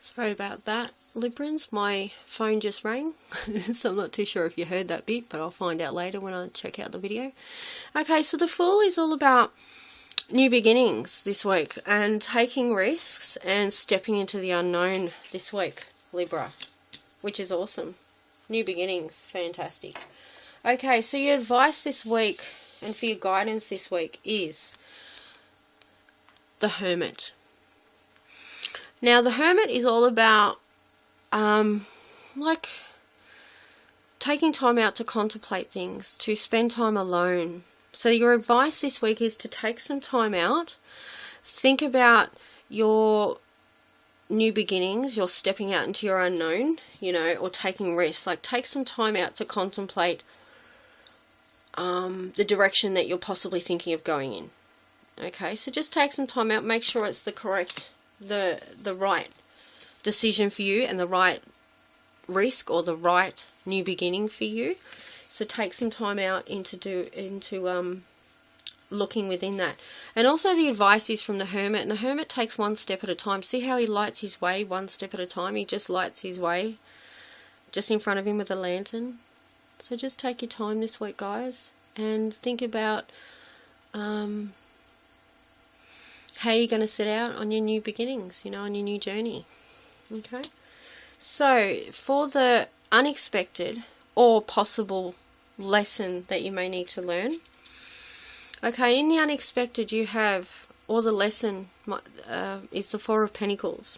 Sorry about that, Librans. My phone just rang, so I'm not too sure if you heard that bit, but I'll find out later when I check out the video. Okay, so the Fool is all about new beginnings this week and taking risks and stepping into the unknown this week, Libra, which is awesome. New beginnings, fantastic. Okay, so your advice this week and for your guidance this week is the Hermit. Now, the Hermit is all about, like, taking time out to contemplate things, to spend time alone. So your advice this week is to take some time out, think about your new beginnings, you're stepping out into your unknown, you know, or taking risks. Like, take some time out to contemplate the direction that you're possibly thinking of going in. Okay, so just take some time out, make sure it's the correct, the right decision for you and the right risk or the right new beginning for you. So take some time out into looking within that. And also the advice is from the Hermit, and the Hermit takes one step at a time. See how he lights his way one step at a time? He just lights his way just in front of him with a lantern. So just take your time this week, guys, and think about how you're going to set out on your new beginnings, you know, on your new journey. Okay? So, for the unexpected or possible lesson that you may need to learn, okay, in the unexpected you have, or the lesson is the Four of Pentacles.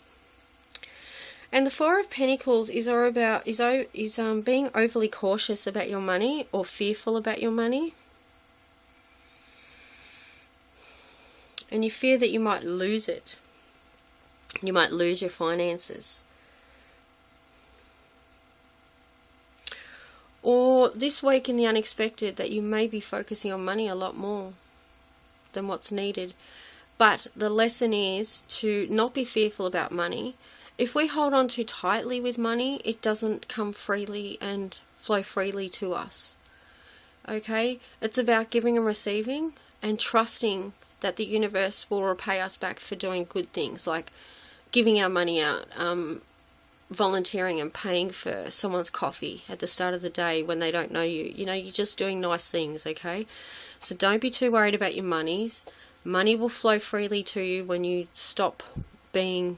And the Four of Pentacles is all about being overly cautious about your money or fearful about your money. And you fear that you might lose it. You might lose your finances. Or this week in the unexpected that you may be focusing on money a lot more than what's needed. But the lesson is to not be fearful about money. If we hold on too tightly with money, it doesn't come freely and flow freely to us. Okay? It's about giving and receiving and trusting that the universe will repay us back for doing good things, like giving our money out, volunteering and paying for someone's coffee at the start of the day when they don't know you. You know, you're just doing nice things, okay? So don't be too worried about your monies. Money will flow freely to you when you stop being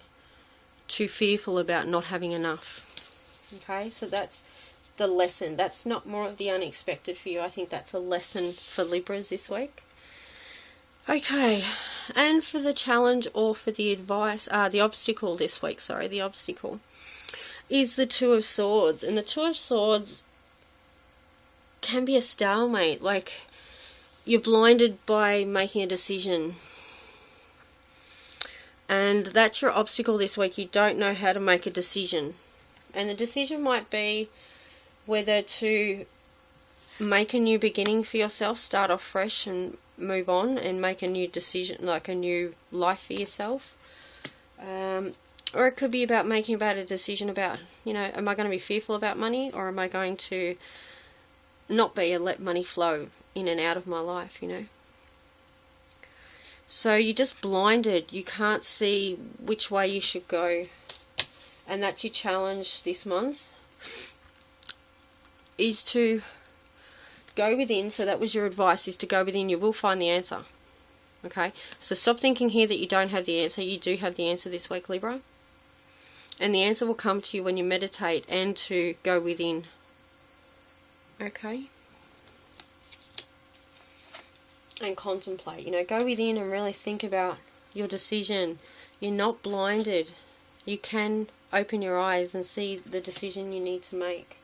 too fearful about not having enough. Okay, so that's the lesson. That's not more of the unexpected for you. I think that's a lesson for Libras this week. Okay, and for the challenge or for the advice, the obstacle this week, the obstacle is the Two of Swords. And the Two of Swords can be a stalemate, like you're blinded by making a decision. And that's your obstacle this week. You don't know how to make a decision. And the decision might be whether to make a new beginning for yourself, start off fresh and move on and make a new decision, like a new life for yourself. Or it could be about making a decision about, you know, am I going to be fearful about money, or am I going to not be and let money flow in and out of my life, you know? So you're just blinded. You can't see which way you should go. And that's your challenge this month, is to go within. So that was your advice, is to go within. You will find the answer. Okay? So stop thinking here that you don't have the answer. You do have the answer this week, Libra. And the answer will come to you when you meditate and to go within. Okay? And contemplate. You know, go within and really think about your decision. You're not blinded. You can open your eyes and see the decision you need to make.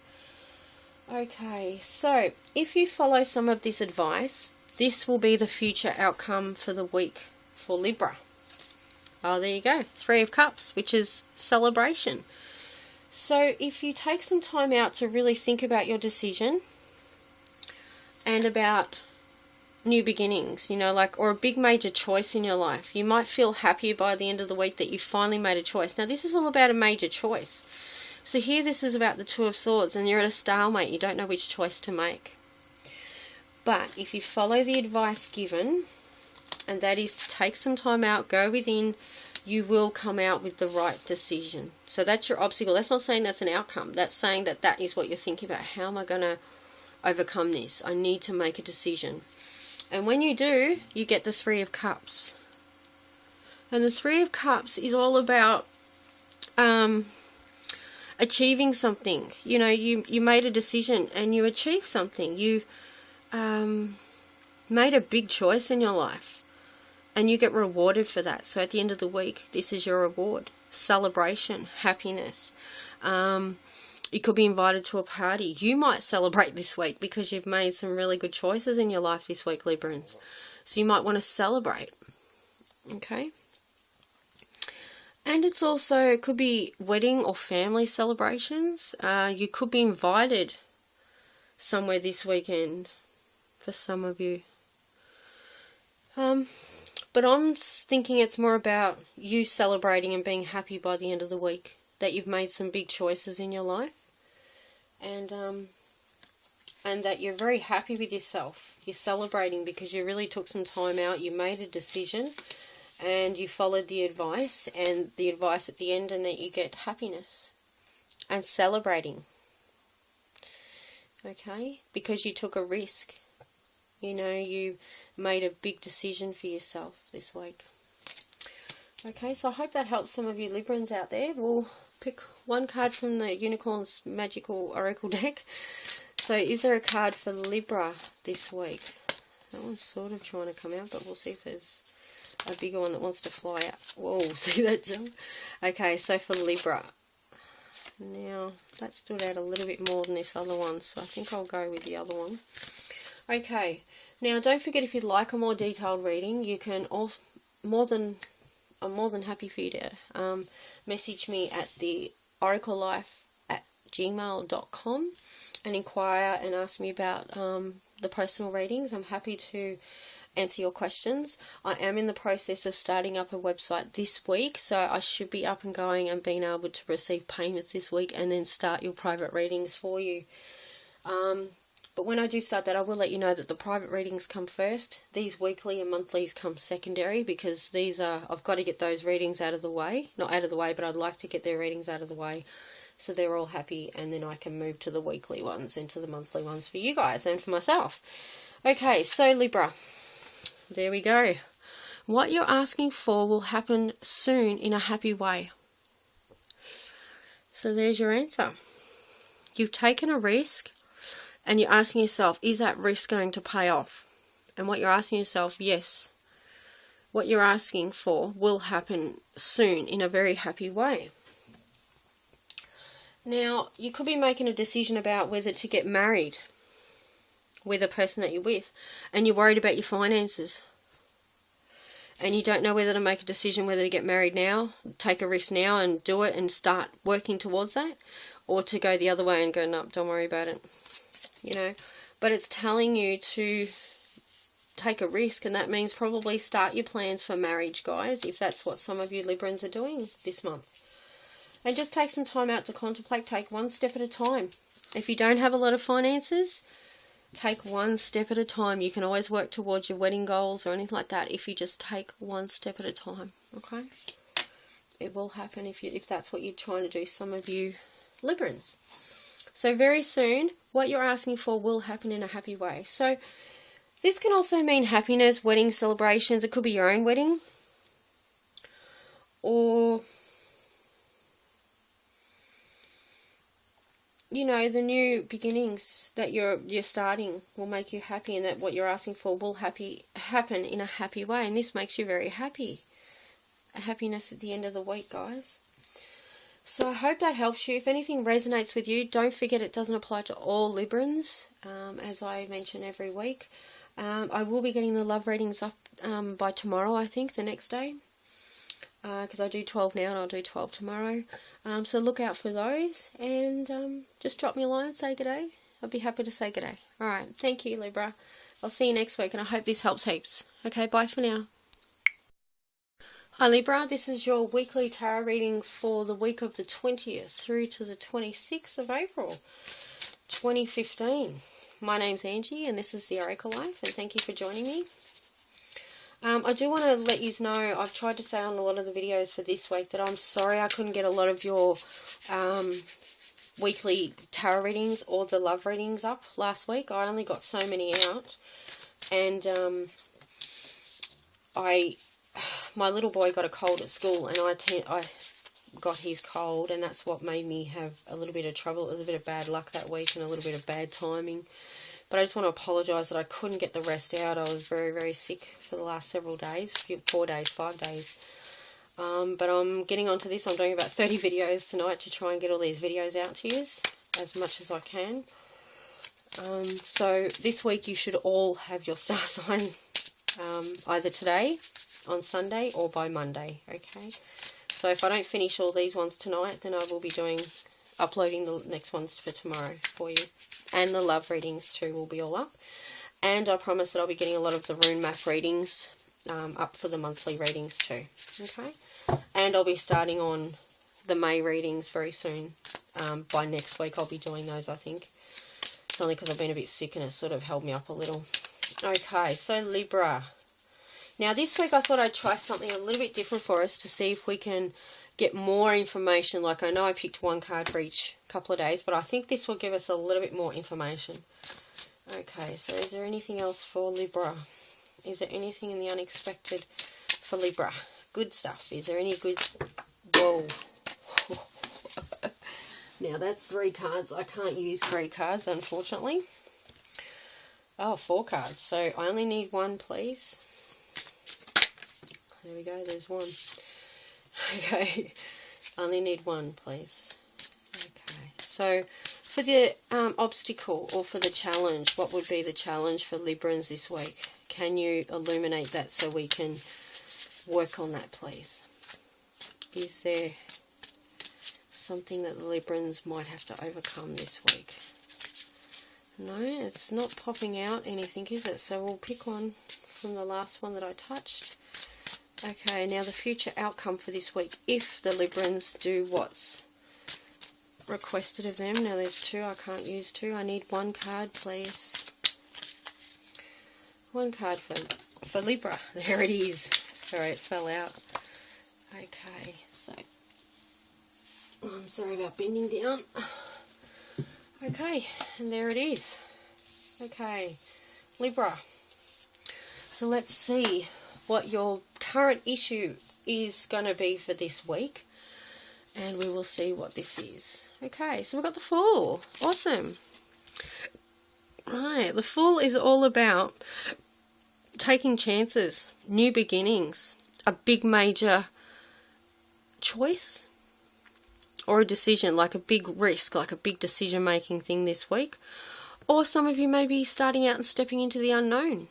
Okay, so if you follow some of this advice, this will be the future outcome for the week for Libra. Oh, there you go. Three of Cups, which is celebration. So if you take some time out to really think about your decision and about new beginnings, you know, like, or a big major choice in your life, you might feel happier by the end of the week that you finally made a choice. Now, this is all about a major choice. So here this is about the Two of Swords, and you're at a stalemate. You don't know which choice to make. But if you follow the advice given, and that is to take some time out, go within, you will come out with the right decision. So that's your obstacle. That's not saying that's an outcome. That's saying that that is what you're thinking about. How am I going to overcome this? I need to make a decision. And when you do, you get the Three of Cups. And the Three of Cups is all about achieving something. You know, you made a decision and you achieved something. You made a big choice in your life and you get rewarded for that. So at the end of the week, this is your reward. Celebration, happiness. You could be invited to a party. You might celebrate this week because you've made some really good choices in your life this week, Librans. So you might want to celebrate. Okay? And it's also, it could be wedding or family celebrations. You could be invited somewhere this weekend for some of you. But I'm thinking it's more about you celebrating and being happy by the end of the week. That you've made some big choices in your life. And that you're very happy with yourself. You're celebrating because you really took some time out. You made a decision. And you followed the advice, and the advice at the end, and that you get happiness and celebrating. Okay? Because you took a risk. You know, you made a big decision for yourself this week. Okay, so I hope that helps some of you Librans out there. We'll pick one card from the Unicorn's Magical Oracle deck. So is there a card for Libra this week? That one's sort of trying to come out, but we'll see if there's a bigger one that wants to fly out. Whoa, see that jump? Okay, so for Libra. Now, that stood out a little bit more than this other one, so I think I'll go with the other one. Okay, now don't forget, if you'd like a more detailed reading, you can, I'm more than happy for you to message me at the oraclelife@gmail.com and inquire and ask me about the personal readings. I'm happy to answer your questions. I am in the process of starting up a website this week, so I should be up and going and being able to receive payments this week and then start your private readings for you. But when I do start that, I will let you know that the private readings come first. These weekly and monthlies come secondary, because I've got to get those readings out of the way. Not out of the way, but I'd like to get their readings out of the way so they're all happy, and then I can move to the weekly ones and to the monthly ones for you guys and for myself. Okay, so Libra. There we go. What you're asking for will happen soon in a happy way. So there's your answer. You've taken a risk and you're asking yourself, is that risk going to pay off? And what you're asking yourself, yes. What you're asking for will happen soon in a very happy way. Now, you could be making a decision about whether to get married with a person that you're with, and you're worried about your finances, and you don't know whether to make a decision whether to get married now, take a risk now and do it and start working towards that, or to go the other way and go, no, don't worry about it, you know. But it's telling you to take a risk, and that means probably start your plans for marriage, guys, if that's what some of you Librans are doing this month. And just take some time out to contemplate. Take one step at a time. If you don't have a lot of finances, take one step at a time. You can always work towards your wedding goals or anything like that if you just take one step at a time, okay? It will happen if that's what you're trying to do, some of you Librans. So very soon, what you're asking for will happen in a happy way. So this can also mean happiness, wedding celebrations. It could be your own wedding, or, you know, the new beginnings that you're starting will make you happy, and that what you're asking for will happen in a happy way. And this makes you very happy. A happiness at the end of the week, guys. So I hope that helps you. If anything resonates with you, don't forget it doesn't apply to all Librans, as I mention every week. I will be getting the love readings up by tomorrow, I think, the next day. Because I do 12 now and I'll do 12 tomorrow. So look out for those, and just drop me a line and say good day. I'll be happy to say good day. Alright, thank you, Libra. I'll see you next week, and I hope this helps heaps. Okay, bye for now. Hi Libra, this is your weekly tarot reading for the week of the 20th through to the 26th of April 2015. My name's Angie, and this is the Oracle Life, and thank you for joining me. I do want to let you know, I've tried to say on a lot of the videos for this week that I'm sorry I couldn't get a lot of your weekly tarot readings or the love readings up last week. I only got so many out, and my little boy got a cold at school, and I got his cold, and that's what made me have a little bit of trouble. It was a bit of bad luck that week and a little bit of bad timing. But I just want to apologise that I couldn't get the rest out. I was very, very sick for the last several days, 4 days, 5 days. But I'm getting onto this. I'm doing about 30 videos tonight to try and get all these videos out to you as much as I can. So this week you should all have your star sign either today, on Sunday, or by Monday, okay? So if I don't finish all these ones tonight, then I will be uploading the next ones for tomorrow for you. And the love readings too will be all up. And I promise that I'll be getting a lot of the rune map readings up for the monthly readings too. Okay? And I'll be starting on the May readings very soon. By next week I'll be doing those, I think. It's only because I've been a bit sick and it sort of held me up a little. Okay, so Libra. Now this week I thought I'd try something a little bit different for us to see if we can get more information. Like, I know I picked one card for each couple of days, but I think this will give us a little bit more information. Okay, so is there anything else for Libra? Is there anything in the unexpected for Libra? Good stuff. Is there any good... Whoa. Now that's 3 cards. I can't use 3 cards, unfortunately. Oh, 4 cards. So I only need 1, please. There we go, there's 1. Okay, only need 1, please. Okay, so for the obstacle or for the challenge, what would be the challenge for Librans this week? Can you illuminate that so we can work on that, please? Is there something that the Librans might have to overcome this week? No, it's not popping out anything, is it? So we'll pick one from the last one that I touched. Okay, now the future outcome for this week, if the Librans do what's requested of them. Now there's 2, I can't use 2. I need 1 card, please. 1 card for Libra. There it is. Sorry, it fell out. Okay, so I'm sorry about bending down. Okay, and there it is. Okay, Libra. So let's see what your current issue is going to be for this week, and we will see what this is. Okay, so we've got the Fool. Awesome. Right, the Fool is all about taking chances, new beginnings, a big major choice or a decision, like a big risk, like a big decision making thing this week. Or some of you may be starting out and stepping into the unknown.